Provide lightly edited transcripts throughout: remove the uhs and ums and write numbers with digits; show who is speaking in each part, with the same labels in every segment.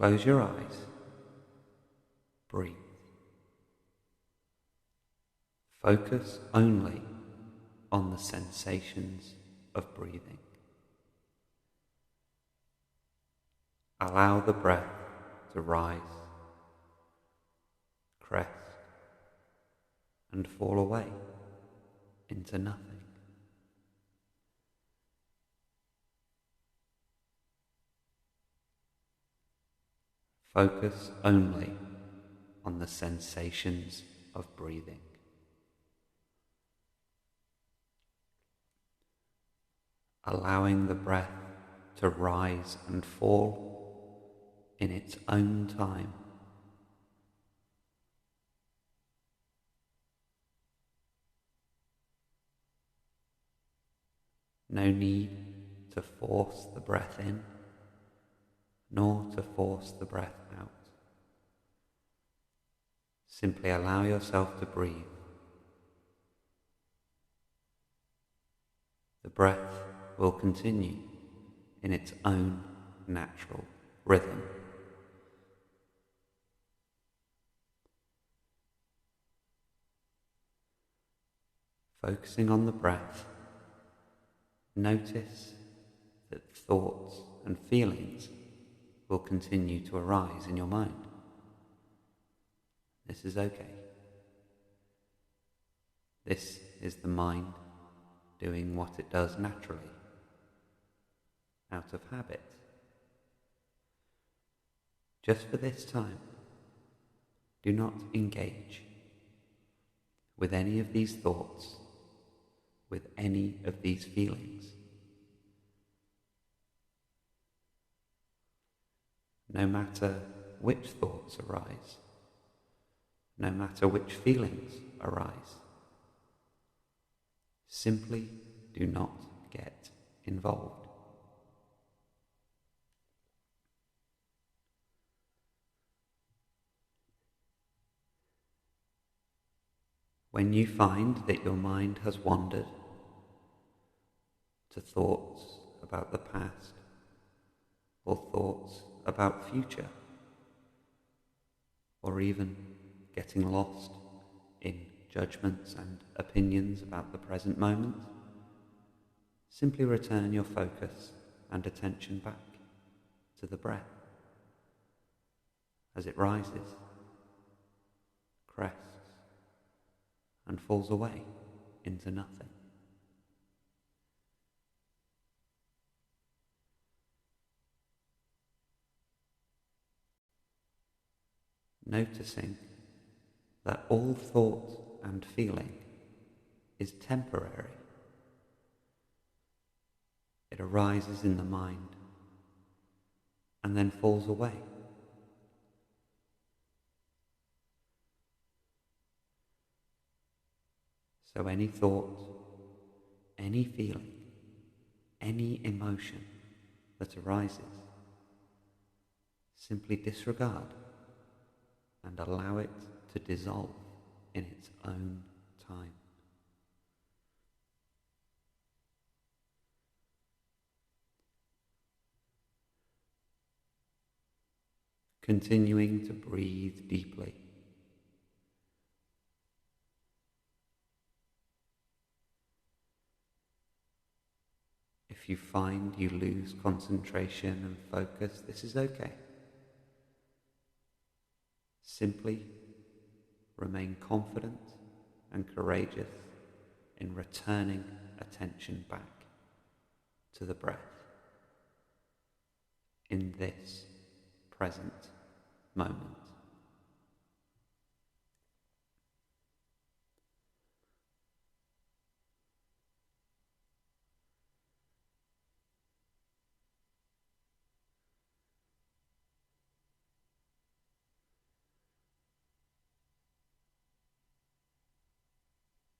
Speaker 1: Close your eyes. Breathe. Focus only on the sensations of breathing. Allow the breath to rise, crest, and fall away into nothing. Focus only on the sensations of breathing. Allowing the breath to rise and fall in its own time. No need to force the breath in, nor to force the breath out. Simply allow yourself to breathe. The breath will continue in its own natural rhythm. Focusing on the breath, notice that thoughts and feelings will continue to arise in your mind. This is okay. This is the mind doing what it does naturally, out of habit. Just for this time, do not engage with any of these thoughts, with any of these feelings. No matter which thoughts arise, no matter which feelings arise, simply do not get involved. When you find that your mind has wandered to thoughts about the past or thoughts about future, or even getting lost in judgments and opinions about the present moment, simply return your focus and attention back to the breath as it rises, crests, and falls away into nothing. Noticing that all thought and feeling is temporary. It arises in the mind and then falls away. So any thought, any feeling, any emotion that arises, simply disregard and allow it to dissolve in its own time. Continuing to breathe deeply. If you find you lose concentration and focus, this is okay. Simply remain confident and courageous in returning attention back to the breath in this present moment.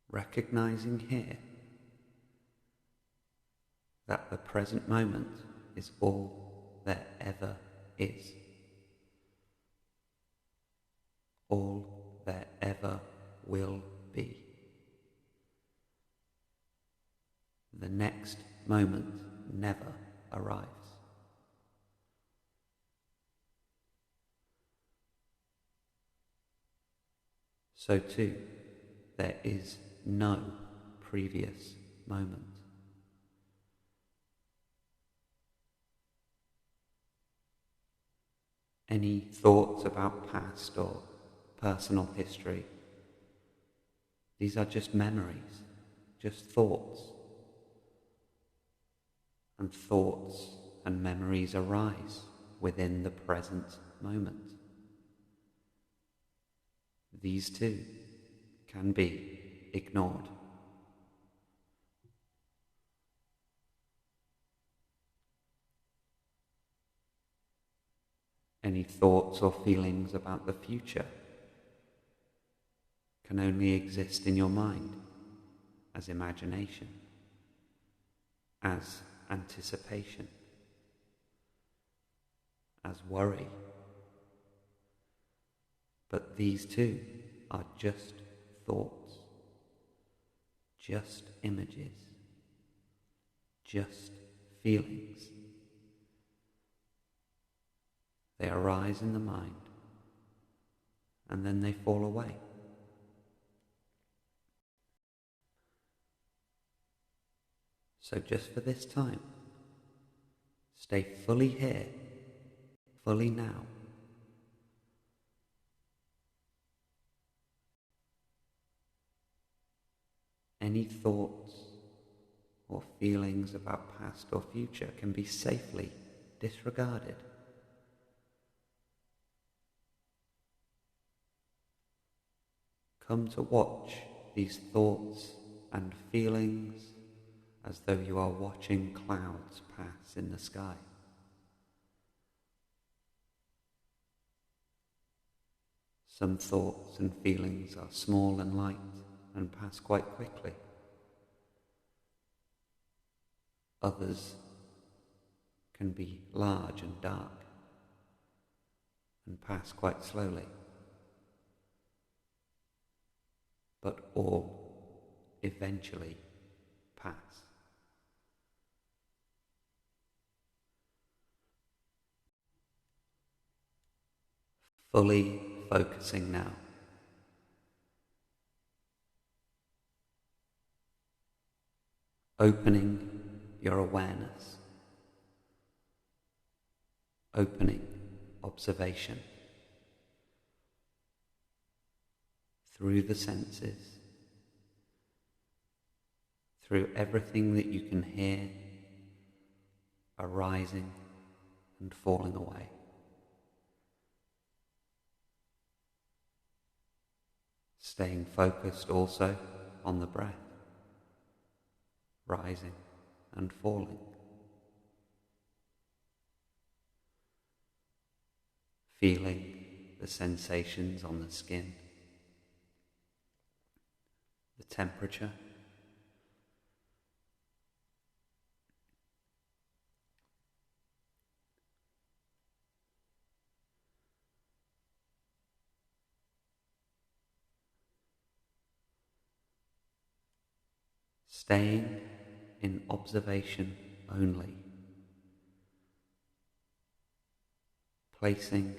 Speaker 1: Recognizing here that the present moment is all there ever is. All there ever will be. The next moment never arrives. so too there is no previous moment. Any thoughts about past or personal history, these are just memories, just thoughts. And thoughts and memories arise within the present moment. These too can be ignored. Any thoughts or feelings about the future can only exist in your mind as imagination, as anticipation, as worry. But these too are just thoughts, just images, just feelings. They arise in the mind and then they fall away. So just for this time, stay fully here, fully now. Any thoughts or feelings about past or future can be safely disregarded. Come to watch these thoughts and feelings as though you are watching clouds pass in the sky. Some thoughts and feelings are small and light and pass quite quickly. Others can be large and dark and pass quite slowly. But all eventually pass. Fully focusing now. Opening your awareness. Opening observation. Through the senses. Through everything that you can hear arising and falling away. Staying focused also on the breath, rising and falling. Feeling the sensations on the skin, the temperature, staying in observation only, placing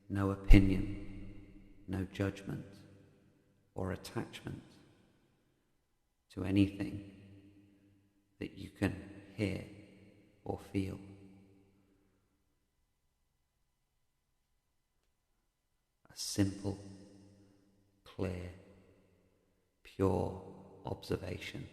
Speaker 1: no opinion, no judgment or attachment to anything that you can hear or feel. A simple, clear, pure observation.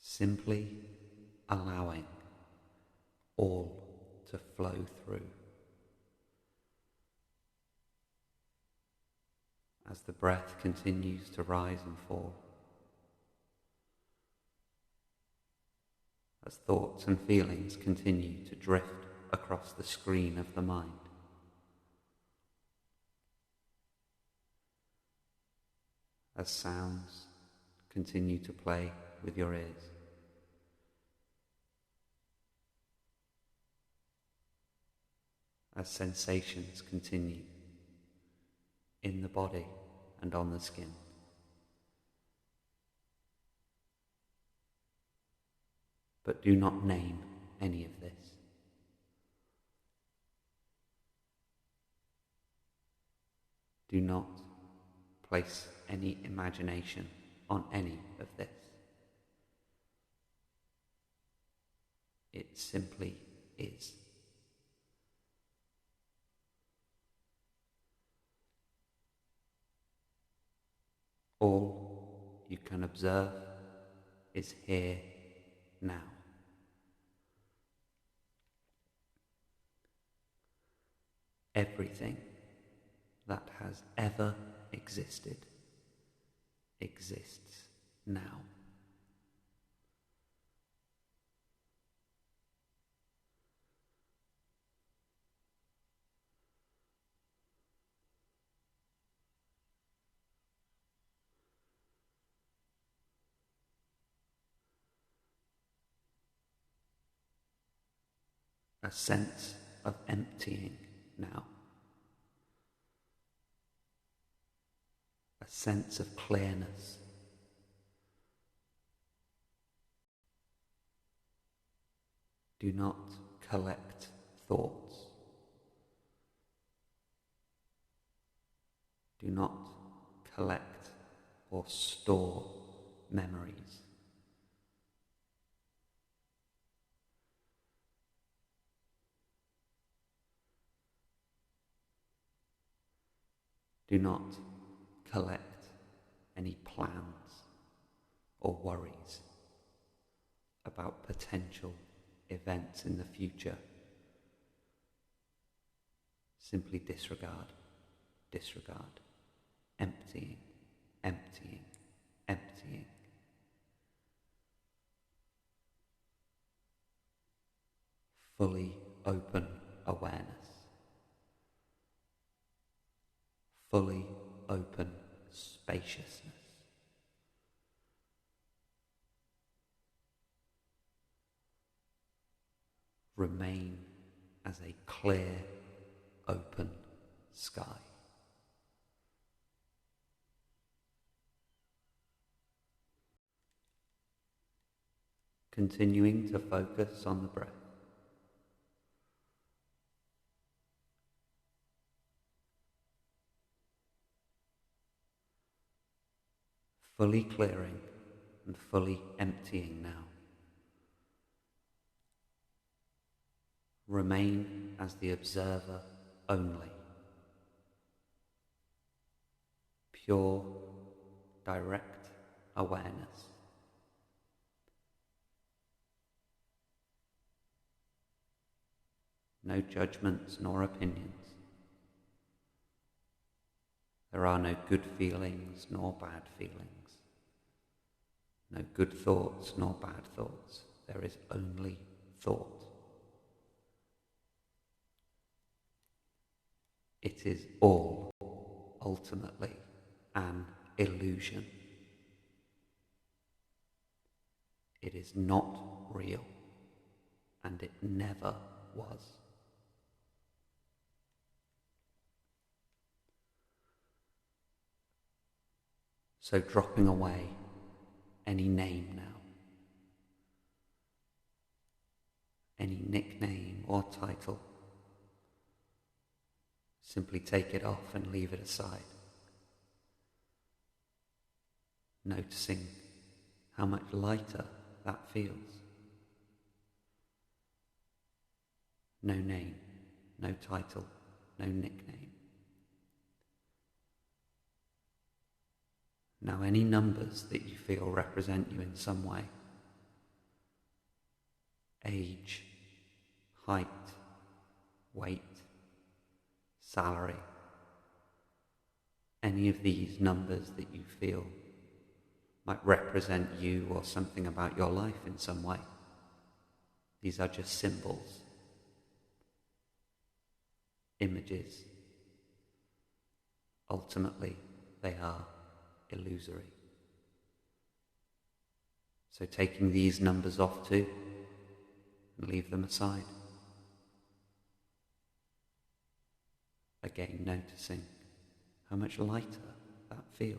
Speaker 1: Simply allowing all to flow through. As the breath continues to rise and fall, as thoughts and feelings continue to drift across the screen of the mind. As sounds continue to play with your ears. As sensations continue in the body and on the skin. but do not name any of this. Do not place any imagination on any of this. It simply is. All you can observe is here now. Everything that has ever existed exists now. A sense of emptying now. A sense of clearness. Do not collect thoughts. Do not collect or store memories. Do not collect any plans or worries about potential events in the future. Simply disregard, disregard, emptying, emptying, emptying. Fully open awareness. Fully open spaciousness. Remain as a clear, open sky. Continuing to focus on the breath. Fully clearing and fully emptying now. Remain as the observer only. Pure, direct awareness. No judgments nor opinions. There are no good feelings nor bad feelings. No good thoughts nor bad thoughts. There is only thought. It is all ultimately an illusion. It is not real, and it never was. So dropping away any name now, any nickname or title, simply take it off and leave it aside. Noticing how much lighter that feels. No name, no title, no nickname. Now any numbers that you feel represent you in some way. Age, height, weight, salary. Any of these numbers that you feel might represent you or something about your life in some way. These are just symbols, images. Ultimately, they are illusory. So taking these numbers off too, and leave them aside. Again, noticing how much lighter that feels.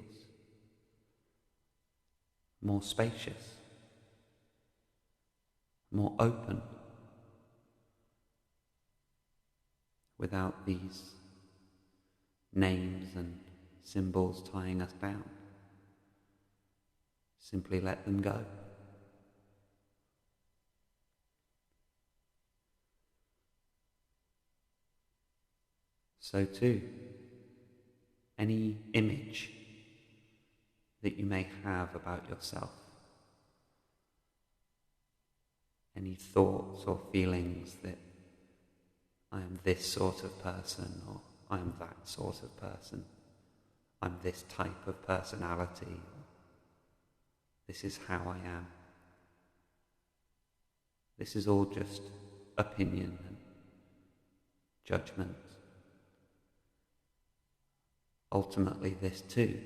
Speaker 1: More spacious, more open, without these names and symbols tying us down. Simply let them go. So too, any image that you may have about yourself, any thoughts or feelings that I am this sort of person, or I am that sort of person, I'm this type of personality, or this is how I am. This is all just opinion and judgment. Ultimately, this too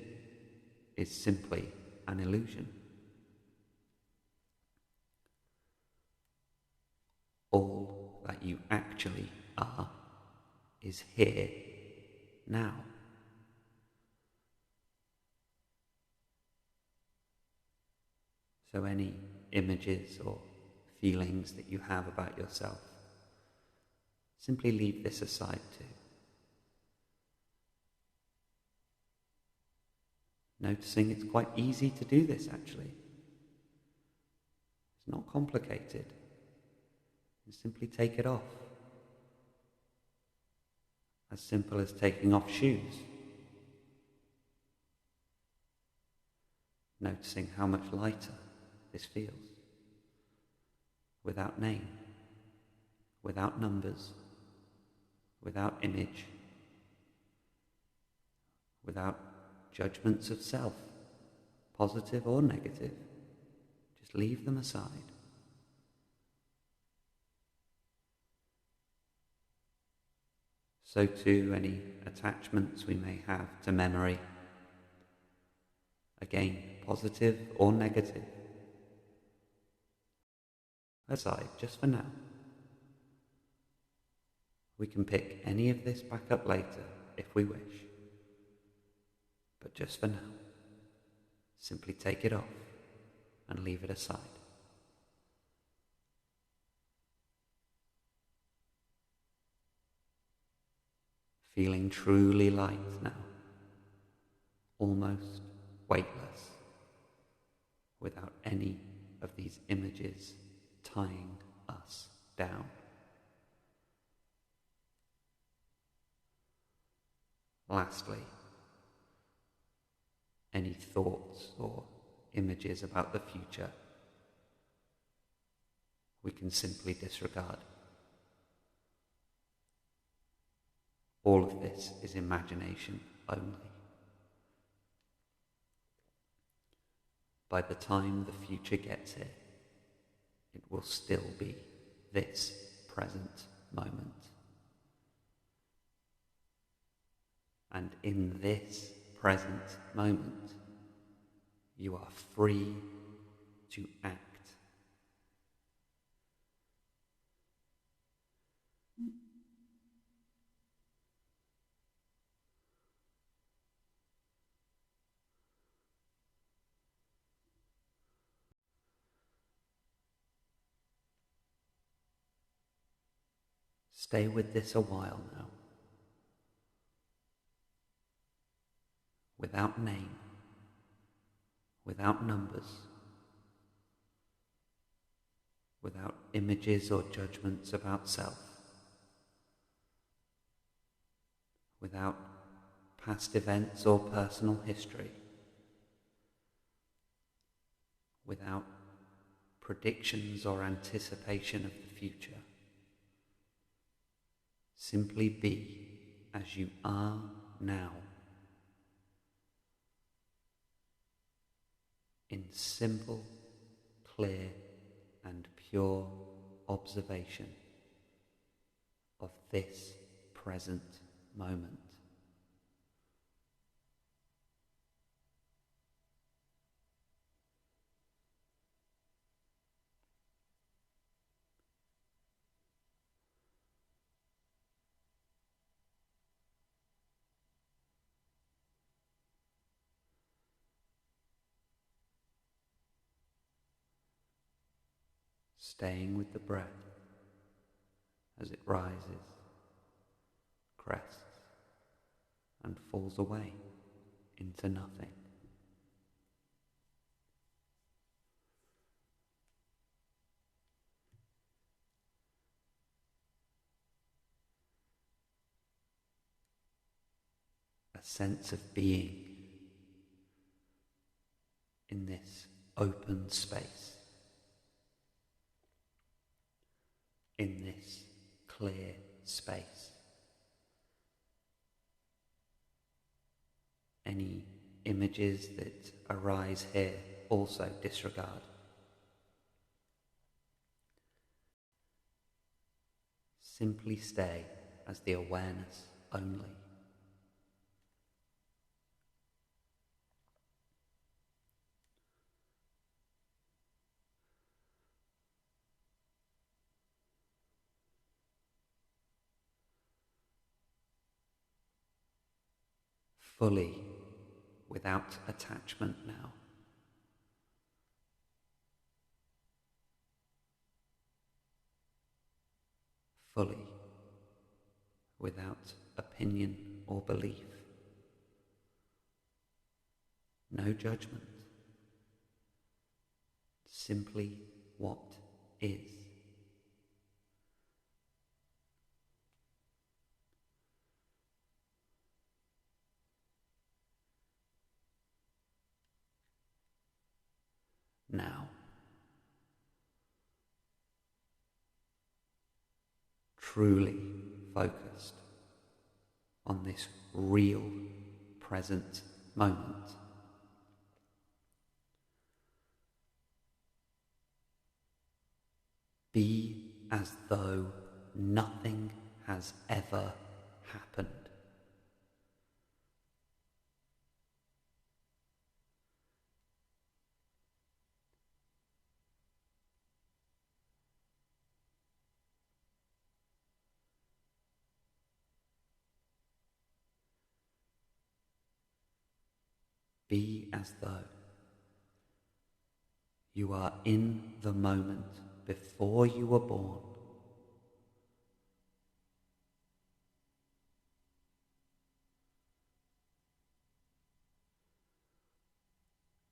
Speaker 1: is simply an illusion. All that you actually are is here now. So any images or feelings that you have about yourself, simply leave this aside too. Noticing it's quite easy to do this actually. It's not complicated. You simply take it off. As simple as taking off shoes. Noticing how much lighter this feels. Without name, without numbers, without image, without judgments of self, positive or negative. Just leave them aside. So too any attachments we may have to memory, again, positive or negative, aside just for now. We can pick any of this back up later if we wish, but just for now, simply take it off and leave it aside. Feeling truly light now, almost weightless, without any of these images tying us down. Lastly, any thoughts or images about the future we can simply disregard. All of this is imagination only. By the time the future gets here, it will still be this present moment. And in this present moment, you are free to act. Stay with this a while now. Without name, without numbers, without images or judgments about self, without past events or personal history, without predictions or anticipation of the future. Simply be as you are now, in simple, clear, and pure observation of this present moment. staying with the breath as it rises, crests, and falls away into nothing. A sense of being in this open space, in this clear space. Any images that arise here also disregard. Simply stay as the awareness only. Fully, without attachment now. Fully, without opinion or belief. No judgment. Simply what is. Now, truly focused on this real present moment. Be as though nothing has ever happened. Be as though you are in the moment before you were born.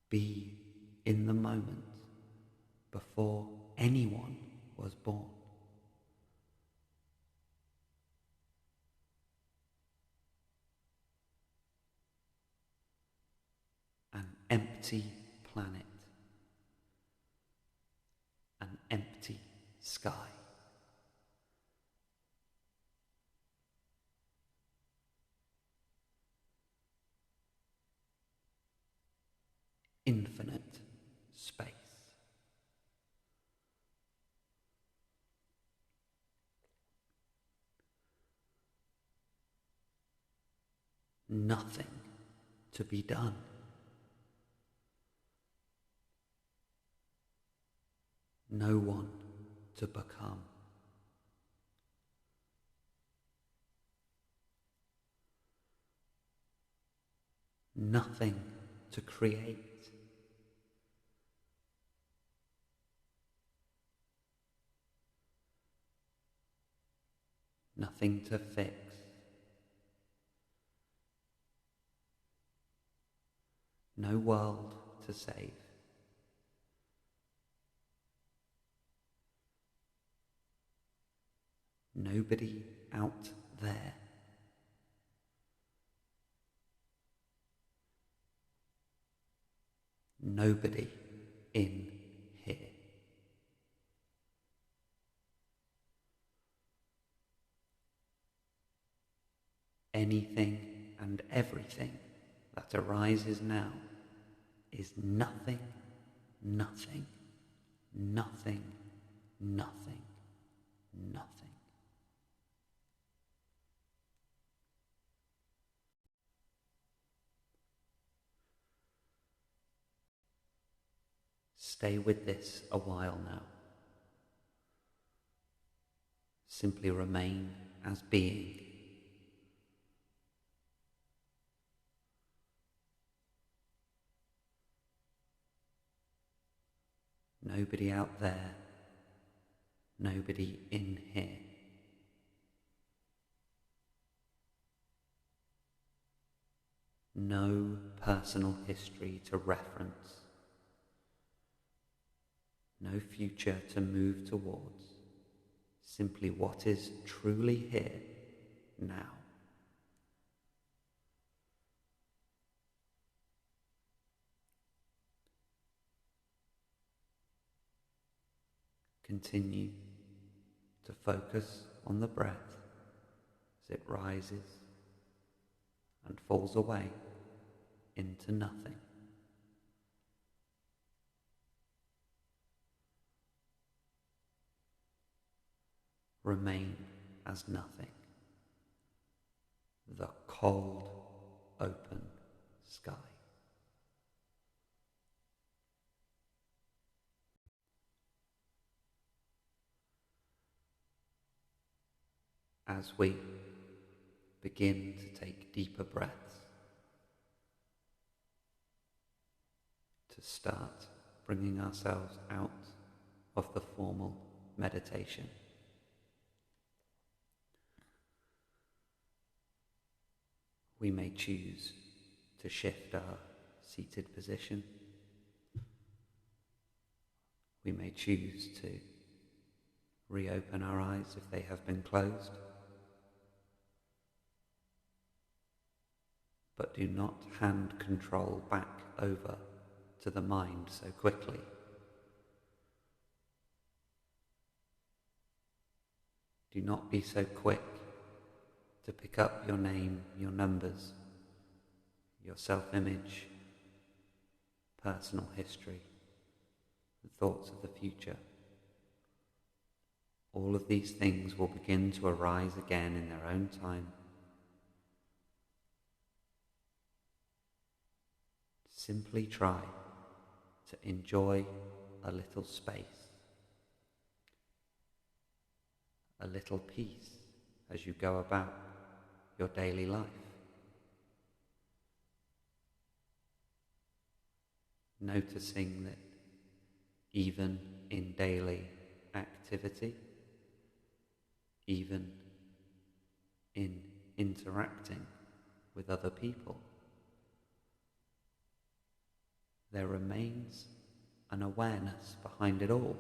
Speaker 1: Be in the moment before anyone was born. An empty planet, an empty sky. Infinite space. Nothing to be done. No one to become. Nothing to create. Nothing to fix. No world to save. Nobody out there. Nobody in here. Anything and everything that arises now is nothing, nothing, nothing, nothing, nothing. Stay with this a while now. Simply remain as being. Nobody out there, nobody in here. No personal history to reference, no future to move towards, simply what is truly here now. Continue to focus on the breath as it rises and falls away into nothing. Remain as nothing. The cold, open sky. As we begin to take deeper breaths, to start bringing ourselves out of the formal meditation, we may choose to shift our seated position. We may choose to reopen our eyes if they have been closed. But do not hand control back over to the mind so quickly. Do not be so quick to pick up your name, your numbers, your self-image, personal history, the thoughts of the future. All of these things will begin to arise again in their own time. Simply try to enjoy a little space, a little peace as you go about your daily life. Noticing that even in daily activity, even in interacting with other people, there remains an awareness behind it all.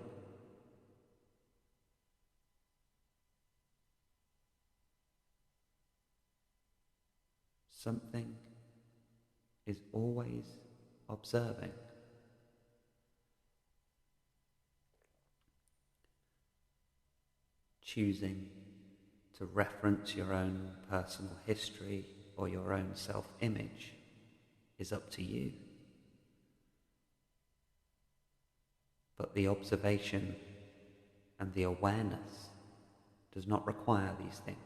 Speaker 1: Something is always observing. Choosing to reference your own personal history or your own self-image is up to you. But the observation and the awareness does not require these things.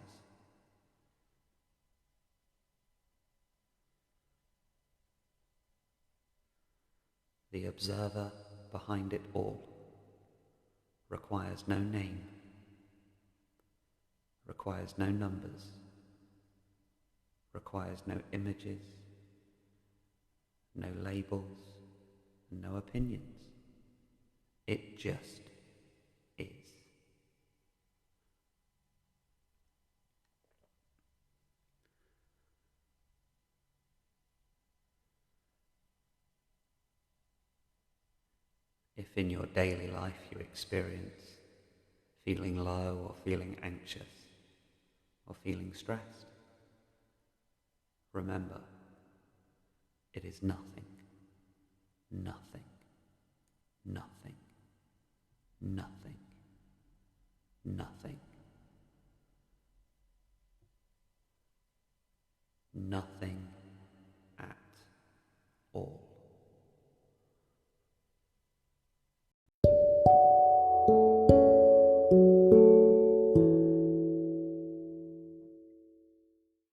Speaker 1: The observer behind it all requires no name, requires no numbers, requires no images, no labels, no opinions. It just is. If in your daily life you experience feeling low or feeling anxious or feeling stressed, remember, it is nothing, nothing, nothing, nothing, nothing, nothing